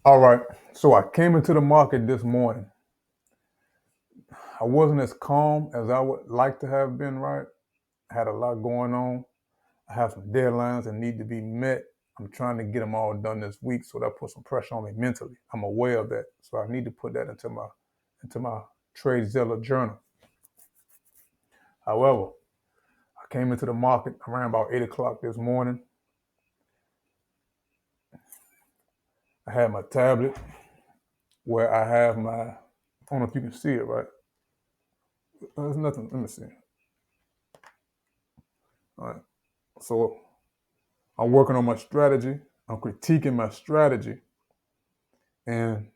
All right, so I came into the market this morning. I wasn't as calm as I would like to have been, right? I had a lot going on. I have some deadlines that need to be met. I'm trying to get them all done this week, so that puts some pressure on me mentally. I'm aware of that, so I need to put that into my TradeZilla journal. However, I came into the market around about 8 o'clock this morning. I had my tablet where I have I don't know if you can see it, right? There's nothing, let me see. All right, so I'm working on my strategy. I'm critiquing my strategy, and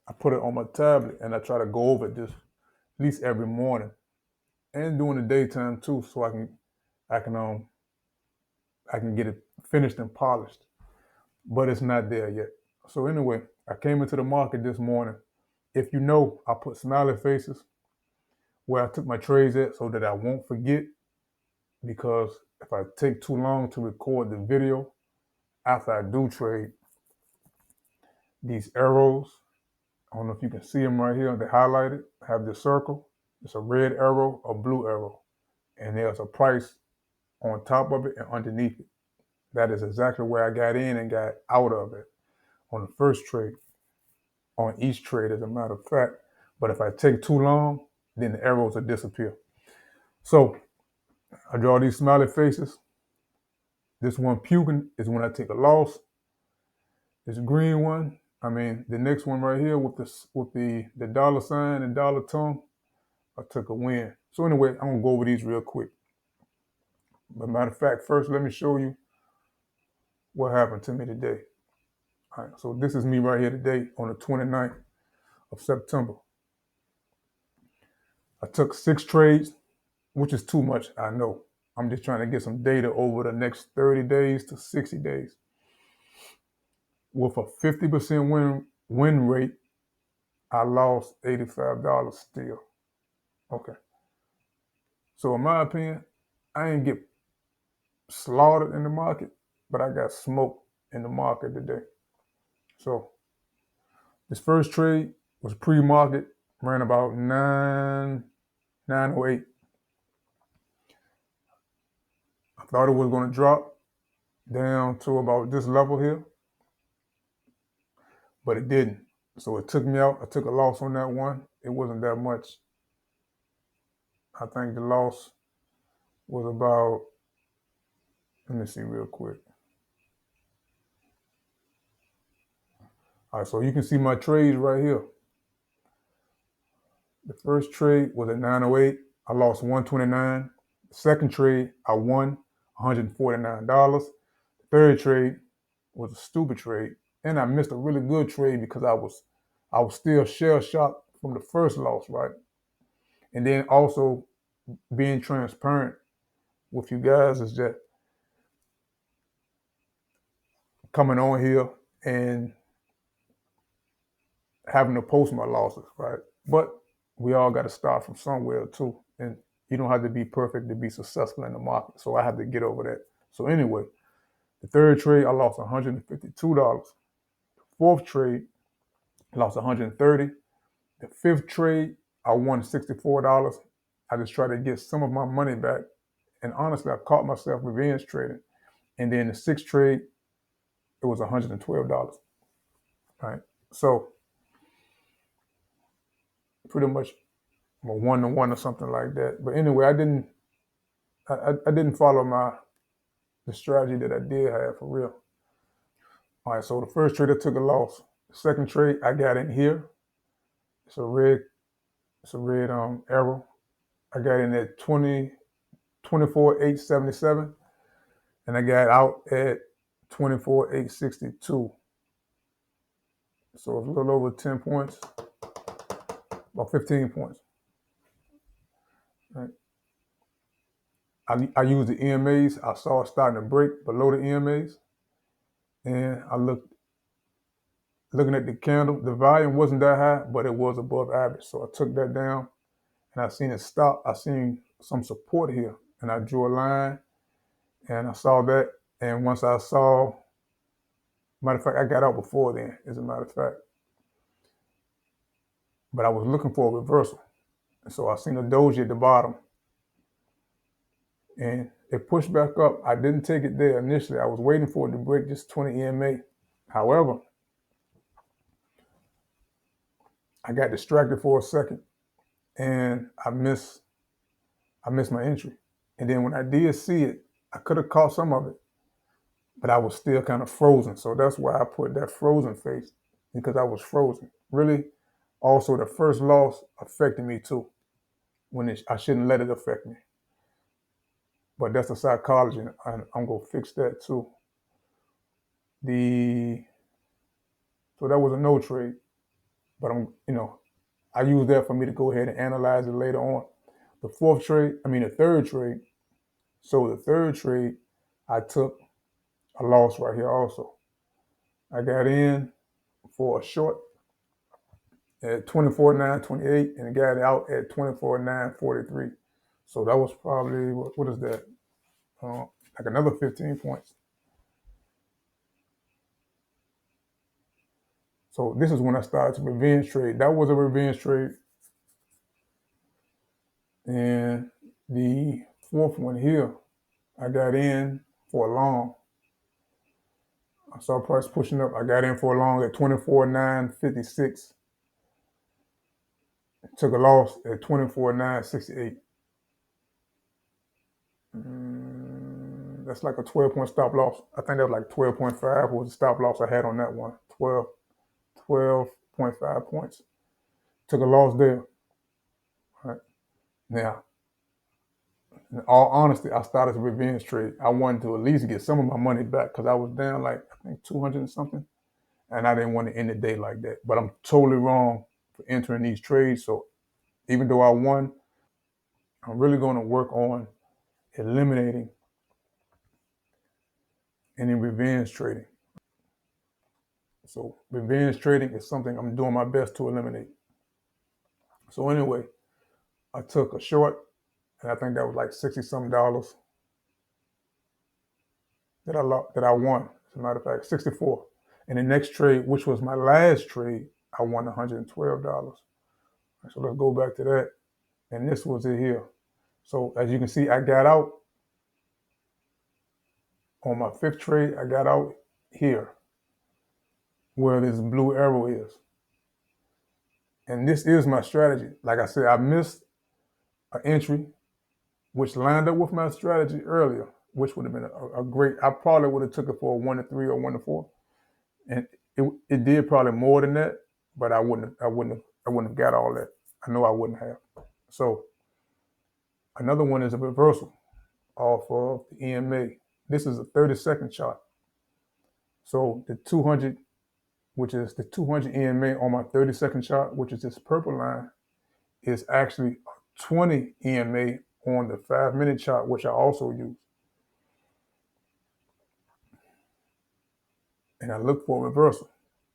I put it on my tablet, and I try to go over it just at least every morning, and during the daytime too, so I can I can get it finished and polished. But it's not there yet. So anyway, I came into the market this morning. If you know, I put smiley faces where I took my trades at so that I won't forget. Because if I take too long to record the video after I do trade, these arrows, I don't know if you can see them right here. They highlighted, have this circle. It's a red arrow, a blue arrow. And there's a price on top of it and underneath it. That is exactly where I got in and got out of it on the first trade, on each trade, as a matter of fact. But if I take too long, then the arrows will disappear. So I draw these smiley faces. This one puking is when I take a loss. This green one, the next one right here with the dollar sign and dollar tongue, I took a win. So anyway, I'm gonna go over these real quick. But matter of fact, first let me show you what happened to me today. All right, so this is me right here today on the 29th of September. I took 6 trades, which is too much, I know. I'm just trying to get some data over the next 30 days to 60 days. With a 50% win rate, I lost $85 still. Okay. So in my opinion, I ain't get slaughtered in the market, but I got smoked in the market today. So this first trade was pre-market, ran about 908. I thought it was going to drop down to about this level here, but it didn't. So it took me out. I took a loss on that one. It wasn't that much. I think the loss was about, let me see real quick. All right, so you can see my trades right here. The first trade was at 908. I lost 129. The second trade, I won $149. The third trade was a stupid trade, and I missed a really good trade because I was still shell shocked from the first loss, right? And then also being transparent with you guys is that coming on here and having to post my losses, right? But we all got to start from somewhere too, and you don't have to be perfect to be successful in the market. So I had to get over that. So anyway, the third trade, I lost $152. The fourth trade, I lost $130. The fifth trade, I won $64. I just tried to get some of my money back. And honestly, I caught myself revenge trading. And then the sixth trade, it was $112. Right? So pretty much a 1-to-1 or something like that. But anyway, I didn't follow the strategy that I did have for real. All right, so the first trade I took a loss. The second trade I got in here. It's a red arrow. I got in at 24,877, and I got out at 24,862. So it's a little over 10 points, about 15 points. Right. I used the EMAs. I saw it starting to break below the EMAs, and I looking at the candle. The volume wasn't that high, but it was above average. So I took that down, and I seen it stop. I seen some support here, and I drew a line, and I saw that. And once I saw Matter of fact, I got out before then, as a matter of fact. But I was looking for a reversal. And so I seen a doji at the bottom and it pushed back up. I didn't take it there initially. I was waiting for it to break this 20 EMA. However, I got distracted for a second and I missed my entry. And then when I did see it, I could have caught some of it, but I was still kind of frozen. So that's why I put that frozen face, because I was frozen. Really, also the first loss affected me too, when I shouldn't let it affect me. But that's the psychology, and I'm gonna fix that too. So that was a no trade, but I use that for me to go ahead and analyze it later on. The third trade. So the third trade, I took a loss right here also. I got in for a short at 24.928 and got out at 24.943. So that was probably, what is that? Like another 15 points. So this is when I started to revenge trade. That was a revenge trade. And the fourth one here, I got in for a long. I saw price pushing up. I got in for a long at 24.956. Took a loss at 24.968. That's like a 12-point stop loss. I think that was like 12.5 was the stop loss I had on that one. 12.5 points. Took a loss there. All right. Now, in all honesty, I started a revenge trade. I wanted to at least get some of my money back because I was down like, I think 200 and something. And I didn't want to end the day like that. But I'm totally wrong for entering these trades. So even though I won, I'm really going to work on eliminating any revenge trading. So revenge trading is something I'm doing my best to eliminate. So anyway, I took a short, and I think that was like $60-something that I won. As a matter of fact, 64. And the next trade, which was my last trade, I won $112. So let's go back to that. And this was it here. So as you can see, I got out on my fifth trade. I got out here where this blue arrow is. And this is my strategy. Like I said, I missed an entry which lined up with my strategy earlier, which would have been a great, I probably would have took it for a 1-3 or 1-4. And it did probably more than that, but I wouldn't have got all that. I know I wouldn't have. So another one is a reversal off of the EMA. This is a 30-second chart. So the 200, which is the 200 EMA on my 30-second chart, which is this purple line, is actually 20 EMA on the 5-minute chart, which I also use. And I look for a reversal,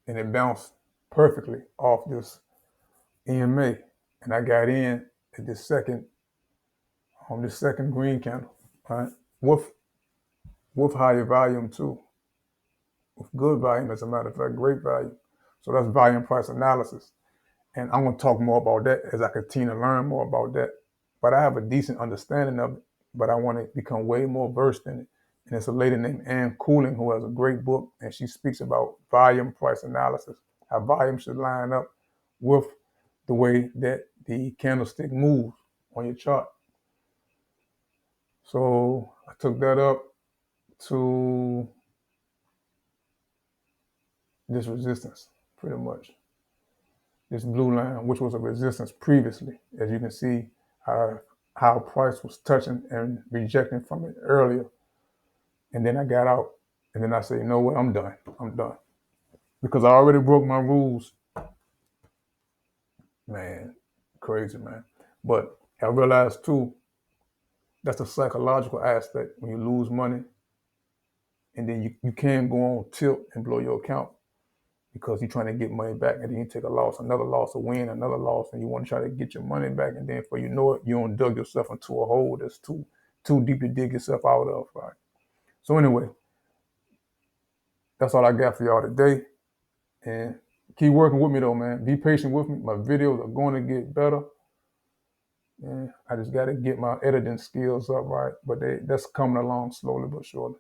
and it bounced perfectly off this EMA. And I got in at this second green candle, right? With higher volume too, with good volume, as a matter of fact, great volume. So that's volume price analysis. And I'm going to talk more about that as I continue to learn more about that. But I have a decent understanding of it, but I want to become way more versed in it. And it's a lady named Ann Cooling who has a great book, and she speaks about volume price analysis, how volume should line up with the way that the candlestick moves on your chart. So I took that up to this resistance, pretty much. This blue line, which was a resistance previously. As you can see, how price was touching and rejecting from it earlier. And then I got out. And then I said, you know what, I'm done. Because I already broke my rules. Man, crazy, man. But I realized too, that's a psychological aspect when you lose money. And then you can go on tilt and blow your account because you're trying to get money back, and then you take a loss, another loss, a win, another loss, and you want to try to get your money back, and then before you know it, you don't dug yourself into a hole that's too deep to dig yourself out of, right? So anyway, that's all I got for y'all today. And keep working with me though, man. Be patient with me. My videos are going to get better. And I just got to get my editing skills up right. But that's coming along slowly but surely.